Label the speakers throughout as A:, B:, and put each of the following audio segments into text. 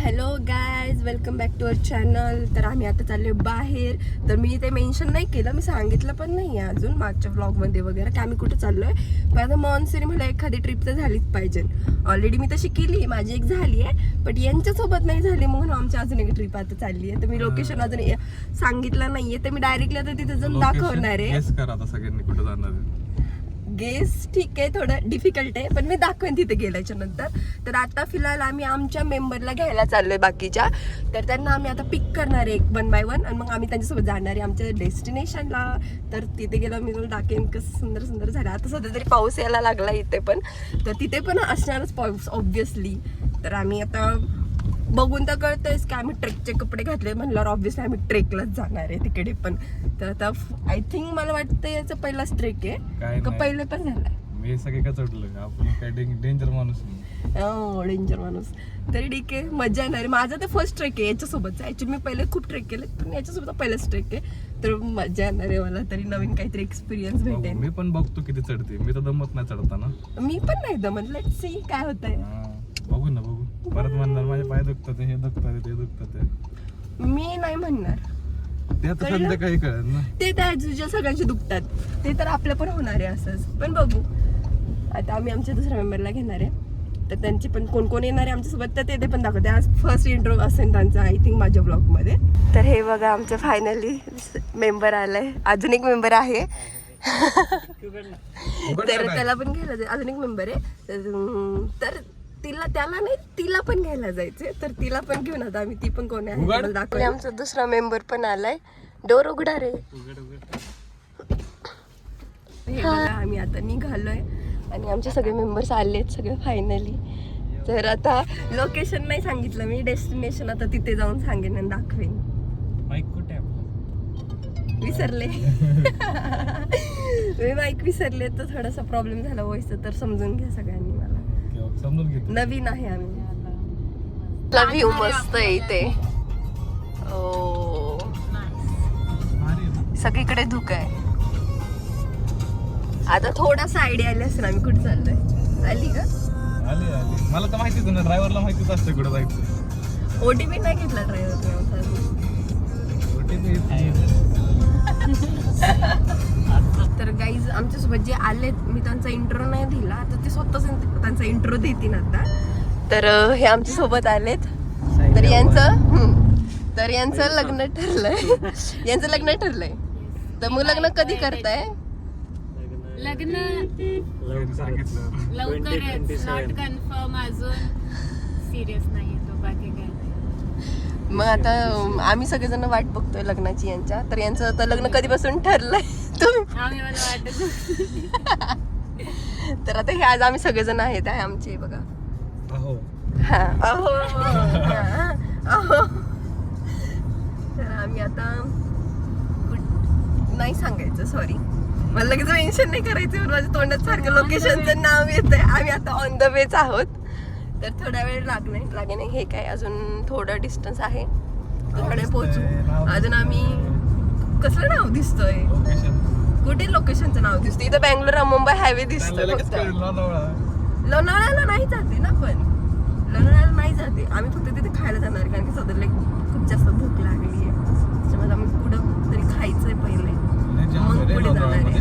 A: Hello guys, welcome back to our channel. तर आम्ही आता चाललो बाहेर. तर मी ते मेन्शन नाही केलं, मी सांगितलं पण नाही आहे अजून मागच्या व्लॉगमध्ये वगैरे की आम्ही कुठे चाललोय. पण आता मॉन्सून मला एखादी ट्रिप तर झालीच पाहिजे. ऑलरेडी मी तशी केली आहे, माझी एक झाली आहे, पण यांच्यासोबत नाही झाली म्हणून आमची अजून एक ट्रिप आता चालली आहे. तर मी लोकेशन अजून सांगितलं नाहीये, तर मी डायरेक्टली आता तिथे जाऊन दाखवणार आहे.
B: सगळ्यांनी कुठे जाणार
A: गेस ठीक आहे, थोडं डिफिकल्ट आहे, पण मी दाखवेन तिथे गेल्याच्या नंतर. तर आता फिलहाल आम्ही आमच्या मेंबरला घ्यायला चाललोय बाकीच्या. तर त्यांना आम्ही आता पिक करणार आहे 1 by 1 आणि मग आम्ही त्यांच्यासोबत जाणार आहे आमच्या डेस्टिनेशनला. तर तिथे गेलो मी तुला दाखवेन कसं सुंदर सुंदर झालं. आता सध्या तरी पाऊस यायला लागला इथे पण, तर तिथे पण असणारच पाऊस ऑब्व्हियसली. तर आम्ही आता बघून तर कळतंयच की आम्ही ट्रेकचे कपडे घातले म्हणल्यावर ऑब्व्हियसली आम्ही ट्रेकलाच जाणार आहे तिकडे पण. तर आता आय थिंक मला वाटतं याचा पहिलाच ट्रेक आहे का पहिले पण झालाय.
B: मी सगळे का चढलं आपण काय डेंजर माणूस नाही.
A: डेंजर माणूस. तरी ठीक आहे, मजा येणार आहे. माझा तर फर्स्ट ट्रेक आहे याच्यासोबतचा. ऍक्च्युली मी पहिले खूप ट्रेक केले, पण याच्यासोबत पहिलाच ट्रेक आहे. तर मजा येणार आहे मला, तरी नवीन काहीतरी एक्सपिरियन्स भेटेल.
B: मी पण बघतो किती चढते, मी तर दमत नाही चढताना.
A: मी पण नाही दमत, लेट्स सी काय होतंय.
B: बघू ना बघू. परत म्हणणार माझे पाय दुखतात, हे दुखतात, ते दुखतात.
A: मी नाही म्हणणार,
B: ते आता संध्याकाळी कळेल ना.
A: ते तर तुझ्या सगळ्यांचे दुखतात, ते तर आपलं पण होणार आहे असंच. पण बघू, आता आम्ही आमच्या दुसऱ्या मेंबरला घेणार आहे. तर त्यांचे पण कोण कोण येणार आहे आमच्यासोबत, तर ते पण दाखवते. आज फर्स्ट इंट्रो असेल त्यांचा आय थिंक माझ्या ब्लॉगमध्ये. तर हे बघा आमचं फायनली मेंबर आलंय. अजून एक मेंबर आहे तर त्याला पण घ्यायला जाईल. अजून एक मेंबर आहे तर त्याला नाही, तिला पण घ्यायला जायचंय. तर तिला पण घेऊन आता आम्ही, ती पण कोण आहे दाखवले. आमचा दुसरा मेंबर पण आलाय. डोर उघडा रे. हे बघा आम्ही आता निघालोय आणि आमचे सगळे मेंबर्स आलेत सगळे फायनली. तर आता लोकेशन नाही सांगितलं मी, डेस्टिनेशन आता तिथे जाऊन सांगेन आणि दाखवेन.
B: माईक कुठे
A: विसरले मी माईक विसरले, तर थोडासा प्रॉब्लेम झाला व्हॉइसचा, तर समजून घ्या सगळ्यांनी. मला
B: समजून घेतो.
A: नवीन आहे आम्ही. व्ह्यू मस्त आहे इथे. ओ सगळीकडे धुकं आहे. आता थोडासा आयडिया आली असेल आम्ही कुठे चाललोय. आली का?
B: आली आली. मला तर माहितीच ना, ड्रायव्हरला माहितीच असते कुठे जायचं.
A: ओटीपी नाही घेतला ड्रायव्हर. तर गाईज आमच्यासोबत जे आलेत, मी त्यांचा इंट्रो नाही दिला, तर ते स्वतःच त्यांचा इंट्रो देतील आता. तर हे आमच्या सोबत आलेत. तर यांचं लग्न ठरलंय. यांचं लग्न ठरलंय. तर मग लग्न कधी करताय?
C: लग्न लवकरच, नॉट कन्फर्म अजून. सिरियस नाहीये तो, बाकी काय नाही.
A: मग आता आम्ही सगळेजण वाट बघतोय लग्नाची यांच्या. तर यांचं आता लग्न कधीपासून ठरलंय तुम्ही?
C: आम्ही मला वाटत
A: तर आता हे आज आम्ही सगळेजण आहेत. आहे आमचे बघा.
B: अहो
A: हा अहो अहो. तर आम्ही आता नाही सांगायचं, सॉरी. मला लगेच मेन्शन नाही करायचं, माझ्या तोंडात सारखं लोकेशनचं नाव येतंय. आम्ही आता ऑन द वेच आहोत. तर थोडा वेळ लागे नाही. हे काय अजून थोडं डिस्टन्स आहे, थोडे पोहोचू. अजून आम्ही कसलं नाव दिसतोय, कुठे लोकेशनचं नाव दिसतंय? इथं बँगलोर मुंबई हायवे दिसतोय फक्त. लोणावळ्याला नाही जाते ना, पण लोणावळ्याला नाही जाते आम्ही, फक्त तिथे खायला जाणार. कारण की सध्या खूप जास्त भूक लागली आहे, त्याच्यामध्ये आम्ही कुठं तरी खायचंय पहिले, मग पुढे जाणार आहे.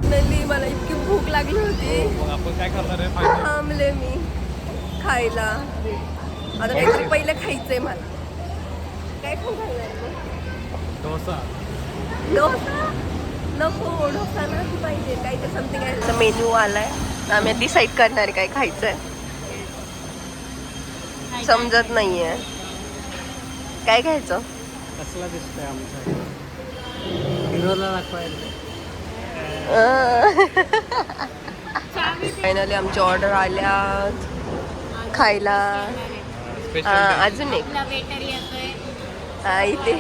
A: नली मला इतकी भूक लागली होती,
B: आपण काय करणार आहे?
A: थांबले मी खायला. आता काहीतरी पहिलं खायचंय मला. काय खाऊ घालणार?
B: डोसा.
A: डोसा नको, डोसा नाही पाहिजे, काहीतरी समथिंग आहे. मेन्यू आलाय, आम्ही डिसाईड करणार आहे काय खायचंय. समजत नाहीये काय खायचं.
D: कसला दिसतोय आमचा हिरोला दाखवायला.
A: फायनली आमची ऑर्डर आल्या खायला. अजून एक
C: वेटर येतोय.
A: हा इथे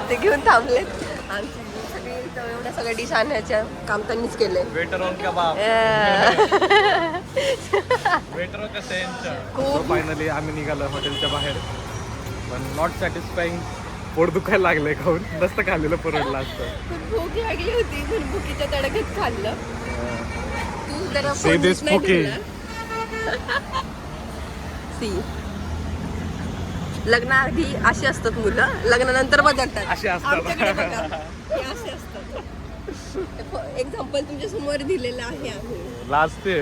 A: ते घेऊन थांबलेत. आमची सगळी एवढ्या सगळ्या डिश आणण्याच्या काम त्यांनीच केलंय.
B: Waiter on kebab. वेटर कसं आहे.
A: खूप
B: फायनली आम्ही निघालो हॉटेलच्या बाहेर, पण नॉट सॅटिस्फाईंग. पोट दुखायला लागलंय खाऊन, नसतं खाल्लेलं परवडलं असतं.
A: खूप भूक लागली होती, पण भुकीच्या तडक्यात खाल्लं. तू जरा
B: Say this
A: नाही
B: Pookie.
A: ठेवला. सी लग्नाआधी अशी असतात मुलं, लग्नानंतर बदलतात.
B: अशी असतात.
A: आमच्याकडे बघा, हे असे असतात. एक्झाम्पल तुमच्या समोर दिलेलं आहे आम्ही.
B: लाजते.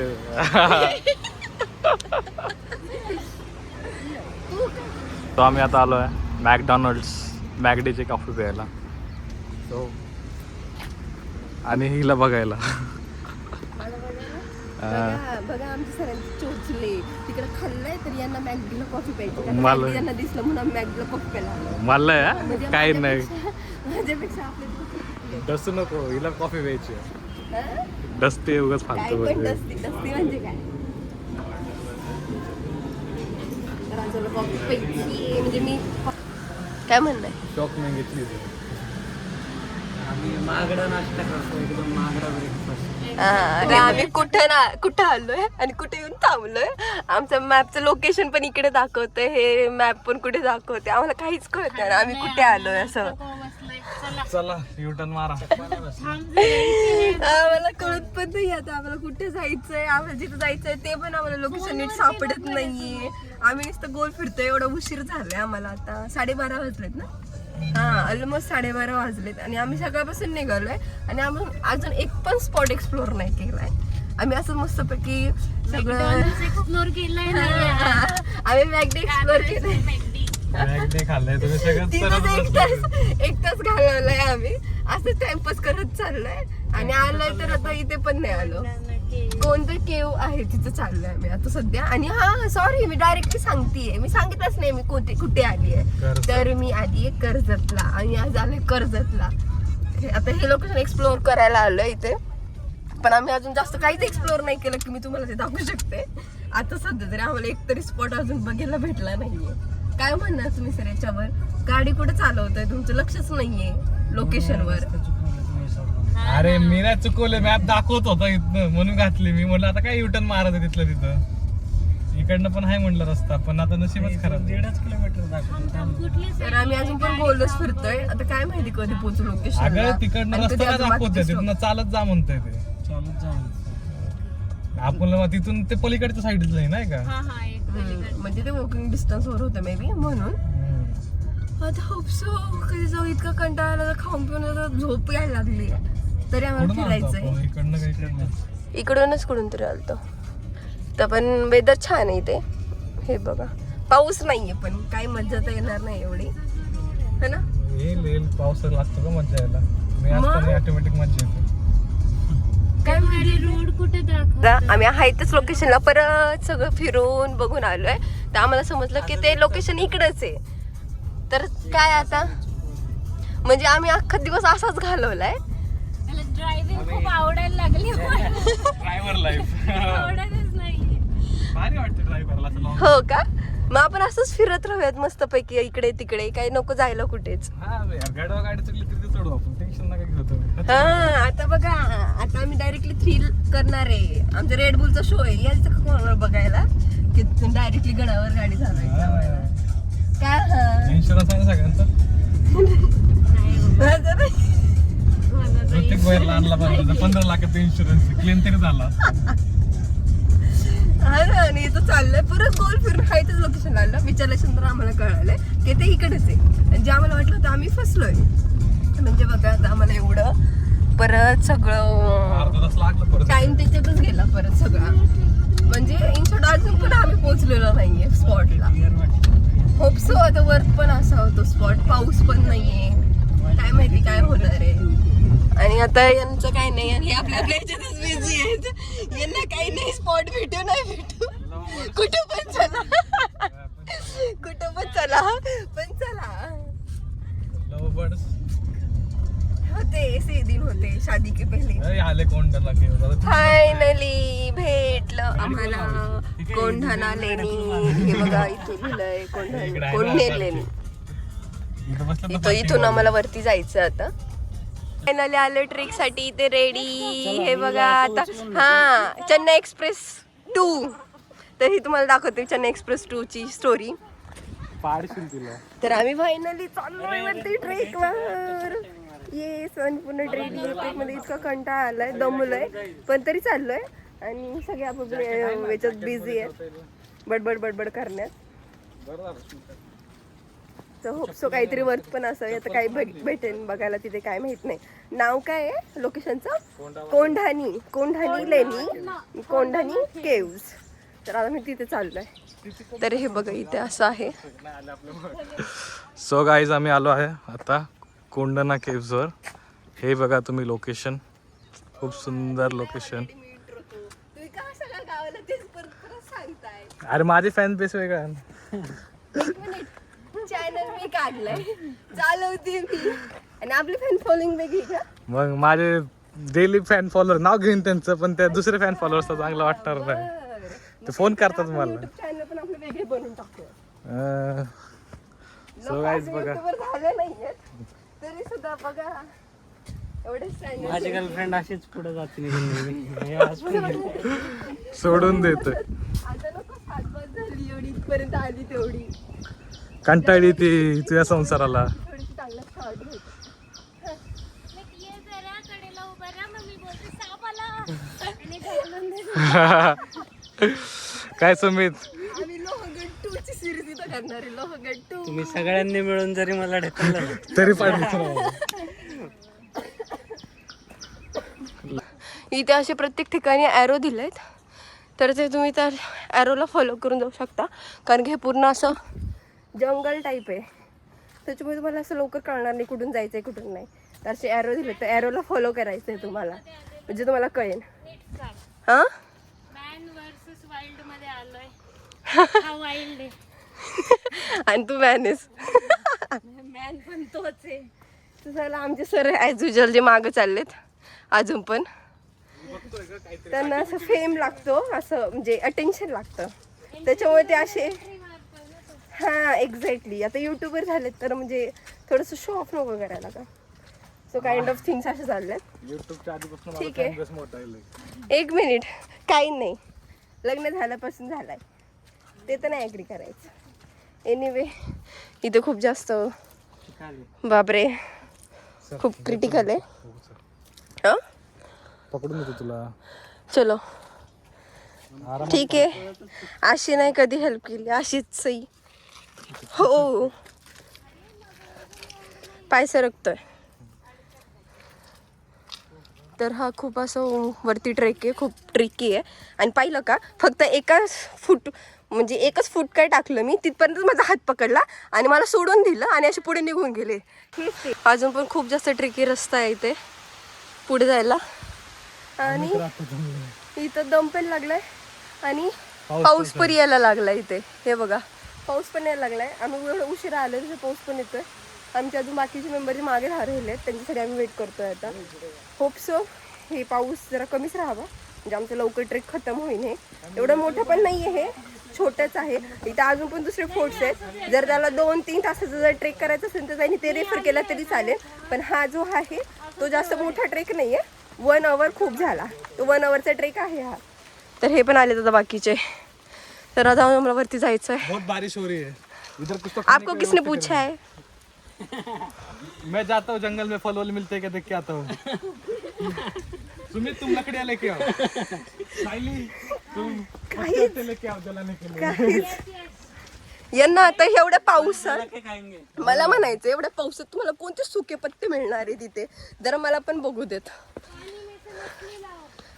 B: तो आम्ही आता आलो आहे मॅकडॉनल्ड्स मॅकडीची कॉफी प्यायला. सो आणि हिला बघायला.
A: बघा आमच्या सरांचे चोचले तिकडे खाल्लंय तर यांना मॅगडीला कॉफी प्यायची.
B: मला-
A: यांना दिसलं म्हणून मॅगडीला कॉफी प्यायला.
B: मला
A: म्हणजे
B: काही नाही.
A: माझ्यापेक्षा आपले
B: डसू नको, हिला कॉफी प्यायची.
A: हा?
B: डसते उगाच
A: काय
B: फालतू
A: पण
B: बोलते.
A: डसती म्हणजे काय? राजाला कॉफी प्यायची म्हणजे मी काय म्हणणं आहे?
B: शॉक नाही घेतली.
D: आम्ही महागडा नाश्ता करतो, एकदम महागडा ब्रेकफास्ट.
A: आम्ही कुठं आलोय आणि कुठे येऊन थांबलोय. आमचं मॅपचं लोकेशन पण इकडे दाखवतंय, हे मॅप पण कुठे दाखवते. आम्हाला काहीच कळत नाही आम्ही कुठे आलोय असं.
B: चला युटर्न मारा.
A: आम्हाला कळत पण नाही आता आम्हाला कुठे जायचंय. आम्हाला जिथे जायचंय ते पण आम्हाला लोकेशन नीट सापडत नाहीये. आम्ही नुसतं गोल फिरतोय. एवढा उशीर झालाय आम्हाला. आता 12:30 वाजलेत ना. हा ऑलमोस्ट 12:30 वाजलेत आणि आम्ही सकाळपासून निघालोय आणि आम्ही अजून एक पण स्पॉट एक्सप्लोर नाही केलाय. आम्ही असं मस्तपैकी सगळं
C: एक्सप्लोर केलंय.
A: आम्ही मॅगडी एक्सप्लोर केलंय.
B: खाल्लंय तुम्ही
A: तिथंच एक तास घालवलाय आम्ही. असं टाइमपास करत चाललोय आणि आलोय तर आता इथे पण नाही आलो. कोणतं केव आहे तिथं चाललोय आम्ही आता सध्या. आणि हा सॉरी मी डायरेक्टली सांगतेय, मी सांगितलंच नाही मी कुठे आली आहे. तर मी आली आहे कर्जतला आणि आज आलोय कर्जतला. आता हे लोकेशन एक्सप्लोर करायला आलोय इथे. पण आम्ही अजून जास्त काहीच एक्सप्लोर नाही केलं की मी तुम्हाला ते दाखवू शकते. आता सध्या तरी आम्हाला एकतरी स्पॉट अजून बघायला भेटला नाहीये. काय म्हणणार तुम्ही सर याच्यावर? गाडी कुठे चालवताय तुमचं लक्षच नाहीये लोकेशनवर.
B: अरे मी नाही चुकवले, मॅप दाखवत होता इथनं म्हणून घातली मी. म्हटलं आता काय युटर्न मारत तिथलं तिथं. इकडनं पण आहे म्हणलं रस्ता, पण आता नशीबच खराब.
D: 1.5 किलोमीटर दाखवतो.
A: तर आम्ही अजून पण गोलच फिरतोय. आता काय माहिती कधी पोहोचू लोकेशन.
B: अगं तिकडनं रस्ता काय दाखवतोय, तिथनं चालत जा म्हणतोय ते.
D: चालत जाऊ.
B: आपण तिथून ते पलीकडच्या साईडला आहे नाही का.
A: म्हणजे ते वॉकिंग डिस्टन्स वर होतं मे बी म्हणून. आता होप सो कधी जाऊ. इतका कंटाळा आला, खाऊन पिऊन आता झोप यायला लागली तरी आम्हाला फिरायचंय.
B: इकडनं काय इकडनं
A: इकडूनच कुठून तरी आलतो. तर पण वेदर छान आहे इथे. हे बघा पाऊस नाहीये पण काही मजा तर येणार नाही एवढी है ना.
B: येईल पावसाला असतो का मजा यायला. मी असताना ऑटोमॅटिक मजा येते.
A: काय
C: रोड कुठे दाखव.
A: आम्ही आहे त्याच लोकेशनला परत सगळं फिरून बघून आलोय. तर आम्हाला समजलं की ते लोकेशन इकडंच आहे. तर काय आता म्हणजे आम्ही अख्खा दिवस असाच घालवलाय.
C: ड्रायव्हिंग खूप आवडायला लागली.
B: ड्रायव्हर लाईफ
C: आवडतच नाही.
B: भारी वाटतं ड्रायव्हरला असं long.
A: हो का? मग आपण असंच फिरत राहूयात मस्तपैकी इकडे तिकडे. काही नको जायला कुठेच.
B: हा यार गाडी चुकली तरी ते सोडू आपण. टेन्शन नका घेऊ तुम्ही.
A: हा आता बघा आता आम्ही डायरेक्टली थ्रिल करणार आहे. आमचा रेड बुलचा शो आहे यायचं कोणाला बघायला की डायरेक्टली गडावर गाडी चालवायची आम्हाला. काय हा
B: इन्शुरन्स आहे सगळ्यांचा. प्रत्येक बाहेरला आणला पाहिजे. 15 लाखाचा इन्शुरन्स क्लेम तरी झाला.
A: हा ना. आणि इथं चाललंय परत गोल फिरून खायचंच लोकेशन आलं. विचारल्यानंतर आम्हाला कळालंय की ते इकडेच आहे. आणि जे आम्हाला वाटलं होतं आम्ही फसलोय. म्हणजे बघा आता आम्हाला एवढं परत सगळं
B: अर्धा तास लागला परत.
A: टाइम त्याच्यातच गेला परत सगळा. म्हणजे इन शॉर्ट अजून पण आम्ही पोहोचलेलो नाहीये स्पॉटला. होप सो आता वर पण असा होतो स्पॉट. पाऊस पण नाहीये. काय माहिती काय होणार आहे. आणि आता यांचं काही नाही आणि हे आपल्या याच्यातच बिझी आहेत. यांना काही नाही स्पॉट भेटू नाही भेटू कुठं पण चला कुठं पण चला पण चला.
B: लव बर्ड्स
A: होते से दिन होते शादी के पहले.
B: आले कोंडाला केवळ.
A: फायनली भेटलं आम्हाला कोंढाणा लेणी. हे बघा इथून लिहिलंय कोंढाणा लेणी. इथून आम्हाला वरती जायचं आता. फायनली आलो ट्रेक साठी. इथे रेडी. हे बघा आता हा चेन्नई एक्सप्रेस 2. तर ही तुम्हाला दाखवते चेन्नई एक्सप्रेस 2 ची स्टोरी.
B: पाडशील तिला.
A: तर आम्ही फायनली चाललोय वरती ट्रेकवर. येस आणि पूर्ण ट्रेक मध्ये इतका कंटाळा आलाय दमलोय पण तरी चाललोय. आणि सगळे आपापल्या याच्यात बिझी आहेत बडबड करण्यात. तर होपसो काहीतरी वर्थ पण असावी. आता काही भेटेन बघायला तिथे काय माहित नाही. नाव काय आहे लोकेशनचं? कोंढाणी लेणी, कोंढाणी केव्ज. तर आता मी तिथे चाललोय. तर हे बघा इथे असं आहे.
B: सो गाईज आम्ही आलो आहे आता कोंढाणा केव्जवर. हे बघा तुम्ही लोकेशन, खूप सुंदर लोकेशन.
A: तुम्ही का सगळ्या गावाला तेच परत सांगताय?
B: अरे माझे फॅन बेस वेगळा.
A: एक मिनिट, चॅनल मी काढलंय, चालवते मी, आणि आपली फॅन फॉलोइंग वेगळी का?
B: मग माझे डेली फॅन फॉलोअर नाव घेईन त्यांचं, पण त्या दुसरे फॅन फॉलोअर्सचं चांगलं वाटणार नाही. ते फोन करतात मला.
A: चॅनल पण आपले वेगळे बनवून टाकतो.
B: सो गाईज बघा,
A: झाले नाहीये तरी सुद्धा बघा एवढे
D: माझी गर्लफ्रेंड अशीच पुढे जाते निघून.
B: सोडून देत.
A: आता नको, 7 वर्ष झाली एवढी इथपर्यंत आली तेवढी.
B: कंटाळी ती तुझ्या संसाराला.
A: थोडीशी चांगलं शॉर्ट घ्यायची.
B: काय सुमित,
A: आम्ही लोहगड 2 ची सिरीज इथं करणार आहे. लोहगड 2.
D: तुम्ही सगळ्यांनी मिळून जरी मला ढकललं
B: तरी पाहिजे.
A: इथे असे प्रत्येक ठिकाणी ॲरो दिलेत, तर ते तुम्ही त्या ॲरोला फॉलो करून जाऊ शकता. कारण की हे पूर्ण असं जंगल टाईप आहे, त्याच्यामुळे तुम्हाला असं लवकर कळणार नाही कुठून जायचं आहे कुठून नाही. तर असे ॲरो दिले, तर ॲरोला फॉलो करायचं आहे तुम्हाला, म्हणजे तुम्हाला कळेल. हां,
C: मॅन वर्सेस वाईल्ड मध्ये आलोय. हा वाईल्ड आहे
A: आणि तू मॅनेस.
C: मॅन पण तोच आहे.
A: तुझ्याला आमचे सर ॲज युजल जे मागं चाललेत अजून पण, त्यांना असं फेम लागतो, असं म्हणजे अटेन्शन लागतं, त्याच्यामुळे ते असे. हां एक्झॅक्टली. आता यूट्यूबर झालेत तर म्हणजे थोडंसं शो ऑफ नको करायला का. सो काइंड ऑफ थिंग्स असे चाललेत.
B: युट्यूबच्या आधीपासून
A: ठीक आहे, 1 मिनिट, काही नाही, लग्न झाल्यापासून झालंय ते तर नाही ॲग्री करायचं. एनिवे इथे खूप जास्त, बापरे खूप क्रिटिकल आहे. हां
B: पकडून देतो तुला.
A: चलो ठीक आहे. अशी नाही कधी हेल्प केली, अशीच सई. हो, पाय सरकतोय. तर हा खूप असं वरती ट्रेक आहे, खूप ट्रिकी आहे. आणि पाहिलं का, फक्त एकच फूट काय टाकलं मी, तिथपर्यंत माझा हात पकडला आणि मला सोडून दिलं आणि असे पुढे निघून गेले. अजून पण खूप जास्त ट्रिकी रस्ता आहे इथे पुढे जायला. आणि इथं दम पण लागलाय आणि पाऊस पण यायला लागलाय इथे. हे बघा, पाऊस पण यायला लागलाय. आम्ही एवढं उशिरा आलो तसं पाऊस पण येतोय. आमचे अजून बाकीचे मेंबर मागे राहिले आहेत, त्यांच्यासाठी आम्ही वेट करतोय. आता होप सो हे पाऊस जरा कमीच राहावा, म्हणजे आमचं लवकर ट्रेक खतम होईल. हे एवढं मोठं पण नाही आहे, हे छोटंच आहे. इथं अजून पण दुसरे फोर्ट्स आहेत. जर त्याला 2-3 तासाचा जर ट्रेक करायचा असेल तर त्यांनी ते रेफर केला तरी चालेल. पण हा जो आहे तो जास्त मोठा ट्रेक नाही आहे. 1 आवर खूप झाला, तो 1 आवरचा ट्रेक आहे हा. तर हे पण आले आता बाकीचे. तर आता आम्हाला वरती जायचं आहे.
B: बहुत बारिश हो रही है इधर. कुछ तो
A: आपको किसने पूछा है?
B: मैं जाता हूँ जंगल में, फल वल मिलते हैं क्या देख के आता हूँ. सुमित तुम लकड़ियाँ लेके आओ. सायली तुम पत्ते लेके आओ जलाने के लिए.
A: यांना आता एवढ्या पावसात मला म्हणायचं, एवढ्या पावसात तुम्हाला कोणते सुके पत्ते मिळणार आहे तिथे, जरा मला पण बघू देत.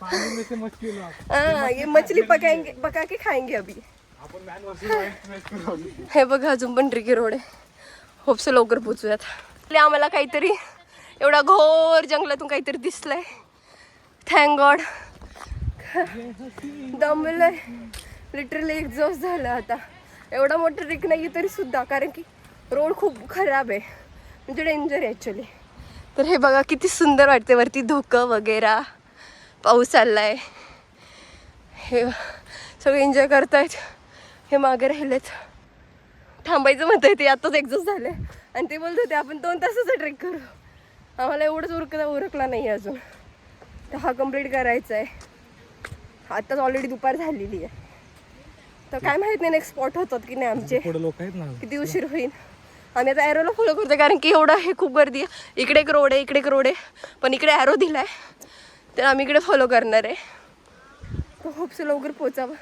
B: पानी में से मछली लाओ.
A: हाँ, ये मछली पका के खाएंगे अभी.
B: आपण मॅन वर्सेस
A: हे बघा अजून पण ट्रिकी रोड आहे. होपसो लवकर पोचूयात. आम्हाला काहीतरी एवढा घोर जंगलातून काहीतरी दिसलंय. Thank god. दमलंय लिटरली, एक्झॉस्ट झालं आता. एवढा मोठा ट्रेक नाही तरी सुद्धा, कारण की रोड खूप खराब आहे, म्हणजे डेंजर आहे ॲक्च्युली. तर हे बघा किती सुंदर वाटते, वरती धुकं वगैरे, पाऊस चाललाय, हे सगळे एन्जॉय करतायत. हे मागे राहिलेत, थांबायचं म्हणत आहे ते, आत्ताच एक्झॉस्ट झाले आणि ते बोलत होते आपण 2 तासाचा ट्रेक करू. आम्हाला एवढंच उरकला नाही अजून, तर हा कम्प्लीट करायचा आहे. आत्ताच ऑलरेडी दुपार झालेली आहे, तर काय माहीत नाही नेक्स्ट स्पॉट होतात की नाही आमचे,
B: पुढे लोक आहेत ना.
A: किती उशीर होईल. आम्ही आता ॲरोला फॉलो करतो, कारण की एवढं हे खूप गर्दी आहे. इकडे एक रोड आहे, इकडे एक रोड आहे, पण इकडे ॲरो दिला आहे, तर आम्ही इकडे फॉलो करणार आहे. तर खूपसं लवकर पोचावं.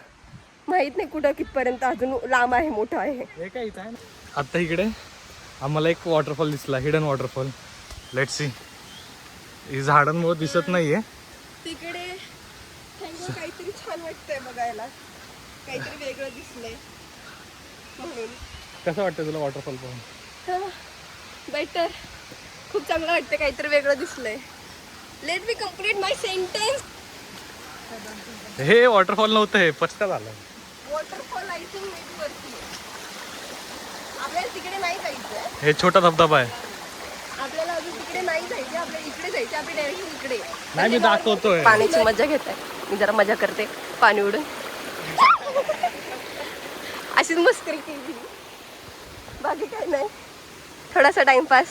A: माहीत नाही कुठं कितपर्यंत, अजून लांब आहे, मोठं आहे.
B: आता इकडे आम्हाला एक वॉटरफॉल दिसला, हिडन वॉटरफॉल. Let see. ही झाडांमुळे दिसत नाहीये.
A: तिकडे काहीतरी छान वाटतंय बघायला, काहीतरी वेगळं दिसलंय म्हणून.
B: कसं वाटतं तुला वॉटरफॉल पाहून?
A: बेटर, खूप चांगलं वाटतं, काहीतरी वेगळं दिसलंय. लेट मी कम्प्लीट माय सेंटेन्स.
B: हे वॉटरफॉल नव्हतं, हे पचका झाला.
A: वॉटरफॉल आय थिंक वरती आपल्याला तिकडे नाही जायचं.
B: हे छोटा धबधबा आहे.
A: आपल्याला अजून तिकडे नाही जायचे, आपल्याला इकडे जायचे. आपली डायरेक्शन इकडे.
B: नाही मी दाखवतोय.
A: पाण्याची मजा घेत आहे मी, जरा मजा करते पाणी उडून. अशीच मस्करी केली, बाकी काय नाही, थोडासा टाइमपास.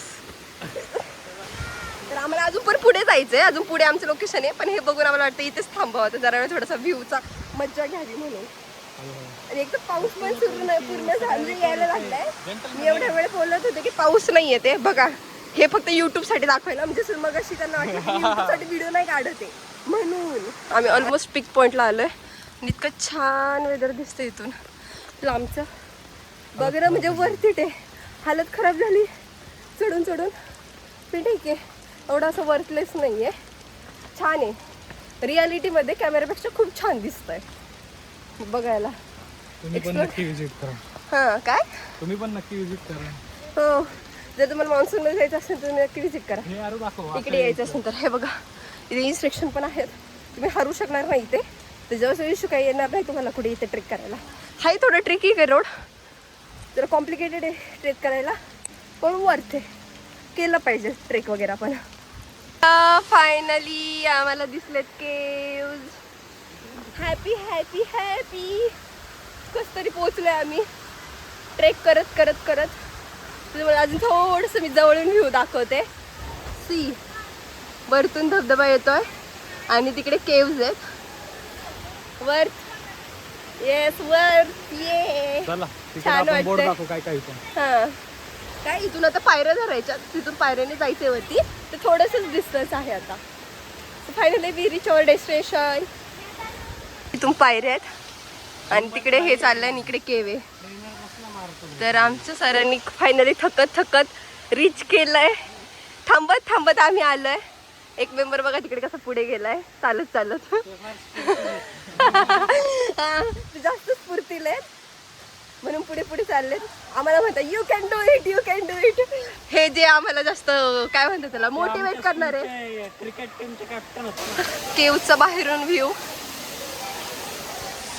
A: तर आम्हाला अजून पण पुढे जायचंय, अजून पुढे आमचं लोकेशन आहे. पण हे बघून आम्हाला वाटतं इथेच थांबावं, तर जरा वेळ थोडासा व्ह्यूचा मजा घ्यावी म्हणून. आणि एक तर पाऊस पण सुरू नाही, पूर्ण झालं यायला लागलाय. मी एवढ्या वेळ बोलत होते की पाऊस नाही येते. बघा, हे फक्त युट्यूब साठी दाखवायला, म्हणजे मग अशी त्यांना वाटतं युट्यूब साठी व्हिडिओ नाही काढत आहे म्हणून. आम्ही ऑलमोस्ट पिक पॉइंटला आलोय. इतकं छान वेदर दिसतं इथून लांबचं. बघ ना, म्हणजे वरती ते हालत खराब झाली चढून चढून. पण ठीक आहे, एवढं असं वर्थलेस नाहीये, छान आहे. रियालिटीमध्ये कॅमेऱ्यापेक्षा खूप छान दिसतंय बघायला.
B: तुम्ही पण नक्की विजिट करा.
A: हां काय?
B: तुम्ही पण नक्की विजिट करा.
A: हो, जर तुम्हाला मान्सूनला जायचं असेल तर तुम्ही नक्की विजिट करा.
B: हे अरे दाखव.
A: इकडे यायचं असेल तर हे बघा, इथे इन्स्ट्रक्शन पण आहेत. तुम्ही हरू शकणार नाही इथे, त्याच्यावर इश्यू काही येणार नाही तुम्हाला कुठे इथे ट्रेक करायला. हाही थोडं ट्रेकी आहे रोड, जरा कॉम्प्लिकेटेड आहे ट्रेक करायला, पण वर्थ आहे, केलं पाहिजे ट्रेक वगैरे. पण फायनली आम्हाला दिसलेत केव्ज. Happy happy happy. कसं तरी पोचलोय आम्ही ट्रेक करत करत करत. तुम्हाला अजून थोडंसं मी जवळून व्ह्यू दाखवते. सी, वरतून धबधबा येतोय आणि तिकडे केव्ज आहेत. Worth, yes worth. ये
B: चला
A: छान
B: आपण बोर्ड
A: वाटतंय.
B: दाखवू काय काय इथं.
A: हां काय, इथून आता पायऱ्या धरायच्या, तिथून पायऱ्याने जायचंय वरती. तर थोडंसंच डिस्टन्स आहे आता. Finally we reach our destination. इथून पायऱ्या आहेत आणि तिकडे हे चाललंय आणि इकडे केव आहे. तर आमच्या सरांनी फायनली थकत थकत रिच केलंय. थांबत थांबत आम्ही आलोय. एक मेंबर बघा तिकडे कसा पुढे गेलाय चालत चालत. जास्त स्फूर्तीला आहेत म्हणून पुढे पुढे चाललेत. आम्हाला म्हणतात you can do it, you can do it. हे जे आम्हाला जास्त काय म्हणतात त्याला मोटिवेट करणार आहे.
D: क्रिकेट टीमचे कॅप्टन होते.
A: केवचा बाहेरून व्ह्यू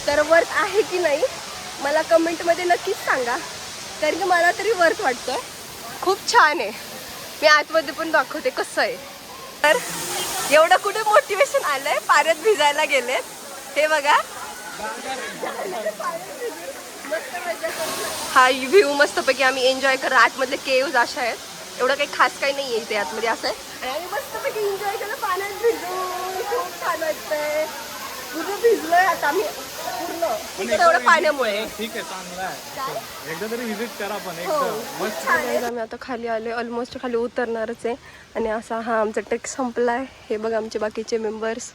A: तर वर्थ आहे की नाही मला कमेंटमध्ये नक्कीच सांगा, कारण की मला तरी वर्थ वाटतोय. खूप छान आहे. मी आतमध्ये पण दाखवते कसं आहे. तर एवढं कुठे मोटिवेशन आलंय, पाण्यात भिजायला गेलेत. हे बघा, हा व्ह्यू मस्तपैकी आम्ही एन्जॉय करतो. आतमधले केव्ज अशा आहेत, एवढं काही खास काही नाही आहे इथे आतमध्ये असं आहे. आणि आम्ही मस्तपैकी एन्जॉय केलं पाण्यात भिजून. खूप छान वाटतंय. पूर्ण भिजलोय आता आम्ही पूर्ण एवढं पाण्यामुळे.
B: ठीक आहे, चांगलं आहे. एकदा तरी विजिट करा पण
A: हो,
B: एकदा मस्त.
A: छान आहे. आम्ही आता खाली आलोय, ऑलमोस्ट खाली उतरणारच आहे. आणि असा हा आमचा ट्रेक संपलाय. हे बघा आमचे बाकीचे मेंबर्स.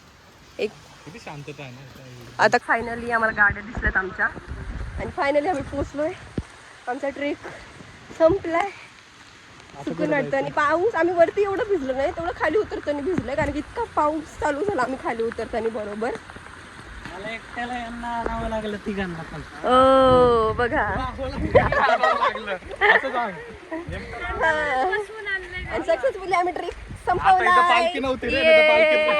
A: एक
B: किती शांतता आहे ना.
A: आता फायनली आम्हाला गाड्या दिसल्यात आमच्या आणि फायनली आम्ही पोचलोय. आमचा ट्रेक संपलाय. सुकून वाटतं. आणि पाऊस, आम्ही वरती एवढं भिजलो नाही तेवढं खाली उतरताना भिजलोय, कारण की इतका पाऊस चालू झाला आम्ही खाली उतरताना बरोबर.
D: मला एकट्याला यांना आणावं लागलं तिघांना पण.
A: ओ बघा,
B: असं सांग.
A: आणि सक्सेसफुली आम्ही ट्रेक
B: आता इथं पालखी नव्हती रे, नाही तर पालखीत